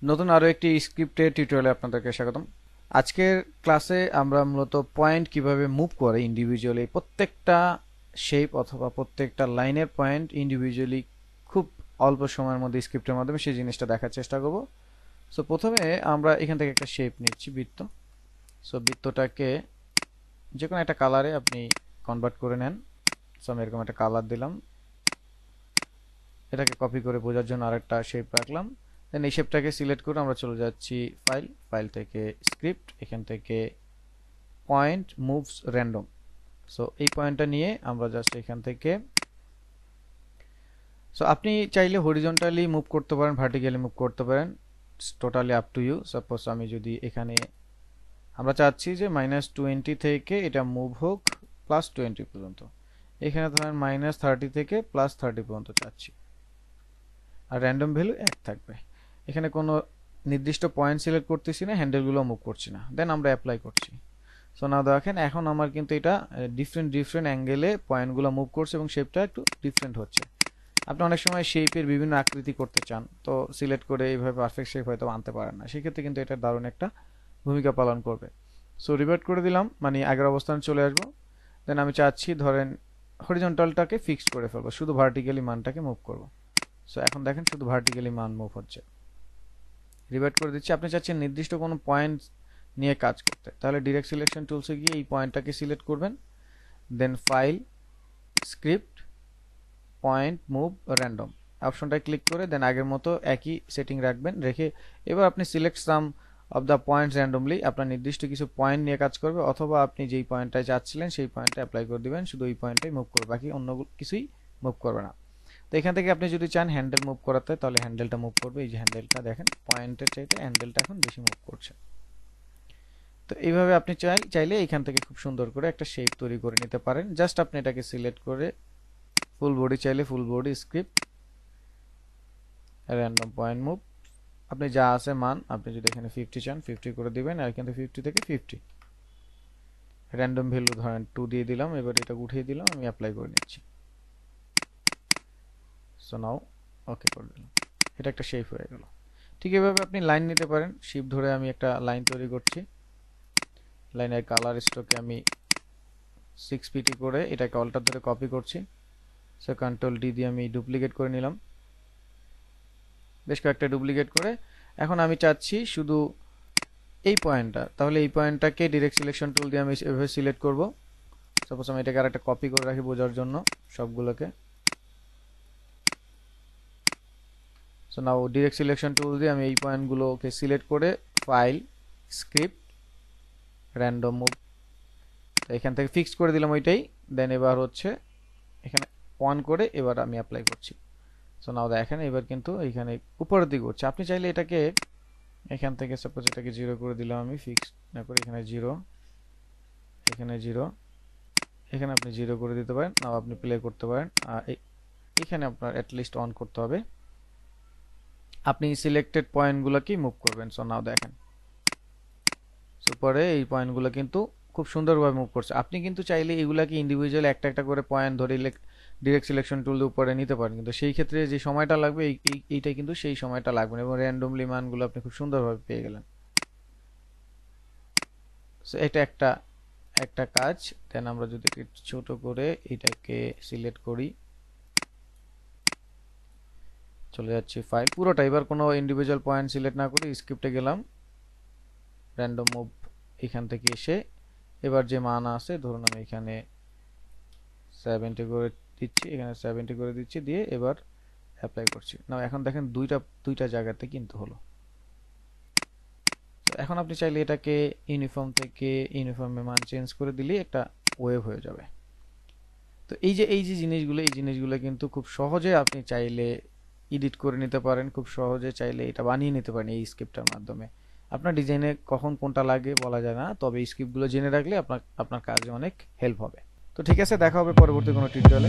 নতুন আরো একটি স্ক্রিপ্টের টিউটোরিয়ালে আপনাদেরকে স্বাগতম। আজকের ক্লাসে আমরা মূলত পয়েন্ট কিভাবে মুভ করে ইন্ডিভিজুয়ালি প্রত্যেকটা শেপ অথবা প্রত্যেকটা লাইনের পয়েন্ট ইন্ডিভিজুয়ালি খুব অল্প সময়ের মধ্যে স্ক্রিপ্টের মাধ্যমে সেই জিনিসটা দেখার চেষ্টা করব। সো প্রথমে আমরা এখান থেকে একটা শেপ নিচ্ছি, বৃত্ত। সো বৃত্তটাকে যে কোনো একটা কালারে আপনি কনভার্ট করে নেন। সো আমি এরকম একটা কালার দিলাম, এটাকে কপি করে বোঝার জন্য আরেকটা শেপ রাখলাম। দেন এই শেপটাকে সিলেক্ট করে আমরা চলে যাচ্ছি ফাইল থেকে স্ক্রিপ্ট, এখান থেকে পয়েন্ট মুভস র্যান্ডম। সো এই পয়েন্টটা নিয়ে আমরা জাস্ট এখান থেকে, সো আপনি চাইলে হরিজন্টালি মুভ করতে পারেন, ভার্টিক্যালি মুভ করতে পারেন, totally up to you. Suppose আমি যদি এখানে আমরা চাচ্ছি যে -20 থেকে এটা মুভ হোক +20 পর্যন্ত, এখানে ধরেন -30 থেকে +30 পর্যন্ত চাচ্ছি, আর র্যান্ডম ভ্যালু 1 থাকবে। এখানে কোনো নির্দিষ্ট পয়েন্ট সিলেক্ট করতেছি না, হ্যান্ডেলগুলো মুভ করছি না। দেন আমরা অ্যাপ্লাই করছি। সো নাও দেখেন এখন আমার কিন্তু এটা ডিফারেন্ট অ্যাঙ্গেলে পয়েন্টগুলো মুভ করছে এবং শেপটা একটু ডিফারেন্ট হচ্ছে। আপনি অনেক সময় শেপের বিভিন্ন আকৃতি করতে চান, তো সিলেক্ট করে এইভাবে পারফেক্ট শেপ হয়তো আনতে পারেন না, সেক্ষেত্রে কিন্তু এটা দারুণ একটা ভূমিকা পালন করবে। সো রিভার্ট করে দিলাম, মানে আগের অবস্থানে চলে আসবো। দেন আমি চাচ্ছি ধরেন হরিজন্টালটাকে ফিক্সড করে ফেলবো, শুধু ভার্টিক্যালি মানটাকে মুভ করব। সো এখন দেখেন শুধু ভার্টিক্যালি মান মুভ হচ্ছে। রিভার্ট করে দিচ্ছি। আপনি চাচ্ছেন নির্দিষ্ট কোনো পয়েন্ট নিয়ে কাজ করতে, তাহলে ডিরেক্ট সিলেকশন টুলসে গিয়ে এই পয়েন্টটাকে সিলেক্ট করবেন। Then file, script, point move random অপশনটা ক্লিক করে দেন আগের মতো একই সেটিং রাখবেন, রেখে এবার আপনি select some of the points randomly, আপনার নির্দিষ্ট কিছু পয়েন্ট নিয়ে কাজ করবে, অথবা আপনি যেই পয়েন্টটায় চাচ্ছিলেন সেই পয়েন্টটা অ্যাপ্লাই করে দিবেন, শুধু ওই পয়েন্টটাই মুভ করবে, বাকি অন্য কিছুই মুভ করবে না। তো এখান থেকে আপনি যদি চান হ্যান্ডেল মুভ করাতে, তাহলে হ্যান্ডেলটা মুভ করবে। এই যে হ্যান্ডেলটা দেখেন, পয়েন্টের চাইতে হ্যান্ডেলটা এখন বেশি মুভ করছে। তো এইভাবে আপনি চাইলে এখান থেকে খুব সুন্দর করে একটা শেপ তৈরি করে নিতে পারেন। জাস্ট আপনি এটাকে সিলেক্ট করে ফুল বডি চাইলে full body, script, random point move, আপনি যা আছে মান, আপনি যদি এখানে 50 চান 50 করে দিবেন, আর এখান থেকে 50 থেকে 50 র্যান্ডম ভ্যালু ধরেন 2 দিয়ে দিলাম। এবার এটা উঠিয়ে দিলাম, আমি অ্যাপ্লাই করে নিচ্ছি। সো নাও ওকে করে দিলাম, এটা একটা শেপ হয়ে গেল। ঠিক এভাবে আপনি লাইন নিতে পারেন। শিফট ধরে আমি একটা লাইন তৈরি করছি, লাইনের কালার স্ট্রোকে আমি 6pt করে এটাকে অল্টার ধরে কপি করছি। সো কন্ট্রোল ডি দিয়ে আমি ডুপ্লিকেট করে নিলাম, বেশ কয়েকটা ডুপ্লিকেট করে। এখন আমি চাচ্ছি শুধু এই পয়েন্টটা, তাহলে এই পয়েন্টটাকে ডিরেক্ট সিলেকশন টুল দিয়ে আমি এভাবে সিলেক্ট করব। সাপোজ আমি এটাকে আরেকটা কপি করে রাখি বোঝার জন্য সবগুলোকে। So now direct selection tool দিয়ে আমি এই পয়েন্টগুলোকে সিলেক্ট করে ফাইল, স্ক্রিপ্ট, র্যান্ডম মুভ, এখান থেকে ফিক্স করে দিলাম ওইটাই। দেন এবার হচ্ছে এখানে 1 করে এবার আমি অ্যাপ্লাই করছি। সো নাও দেখেন এবার কিন্তু এখানে উপরের দিকে হচ্ছে। আপনি চাইলে এটাকে এখান থেকে সাপোজ এটাকে 0 করে দিলাম, আমি ফিক্স না করে এখানে 0, এখানে 0, এখানে আপনি 0 করে দিতে পারেন। নাও আপনি প্লে করতে পারেন। এখানে আপনার অ্যাটলিস্ট অন করতে হবে, আপনি সিলেক্টেড পয়েন্টগুলোকেই মুভ করবেন। সো নাও দেখেন সুপারে এই পয়েন্টগুলো কিন্তু খুব সুন্দরভাবে মুভ করছে। আপনি কিন্তু চাইলে এগুলাকে ইন্ডিভিজুয়ালি একটা একটা করে পয়েন্ট ধরে ডিরেক্ট সিলেকশন টুল উপরে নিতে পারেন, কিন্তু সেই ক্ষেত্রে যে সময়টা লাগবে এইটাই কিন্তু সেই সময়টা লাগবে না, এবং র্যান্ডমলি মানগুলো আপনি খুব সুন্দরভাবে পেয়ে গেলেন। সো এটা একটা একটা কাজ। দেন আমরা যদি ছোট করে এটাকে সিলেক্ট করি, চলে যাচ্ছি ফাইল পুরোটা। এবার কোনো ইন্ডিভিজুয়াল পয়েন্ট সিলেক্ট না করে স্ক্রিপ্টে গেলাম, র্যান্ডম মুভ এখান থেকে এসে এবার যে মান আছে ধরুন আমি এখানে 70 করে দিচ্ছি, এখানে 70 করে দিচ্ছি, দিয়ে এবার অ্যাপ্লাই করছি। না এখন দেখেন দুইটা জায়গাতে কিন্তু হলো। এখন আপনি চাইলে এটাকে ইউনিফর্ম থেকে ইউনিফর্মে মান চেঞ্জ করে দিলে একটা ওয়েভ হয়ে যাবে। তো এই যে জিনিসগুলো কিন্তু খুব সহজে আপনি চাইলে এডিট করে নিতে পারেন, খুব সহজে চাইলে এটা বানিয়ে নিতে পারেন এই স্ক্রিপ্টের মাধ্যমে। আপনার ডিজাইনে কখন কোনটা লাগে বলা যায় না, তবে এই স্ক্রিপ্টগুলো জেনে রাখলে আপনার কাজে অনেক হেল্প হবে। তো ঠিক আছে, দেখা হবে পরবর্তী কোনো টিউটোরিয়ালে।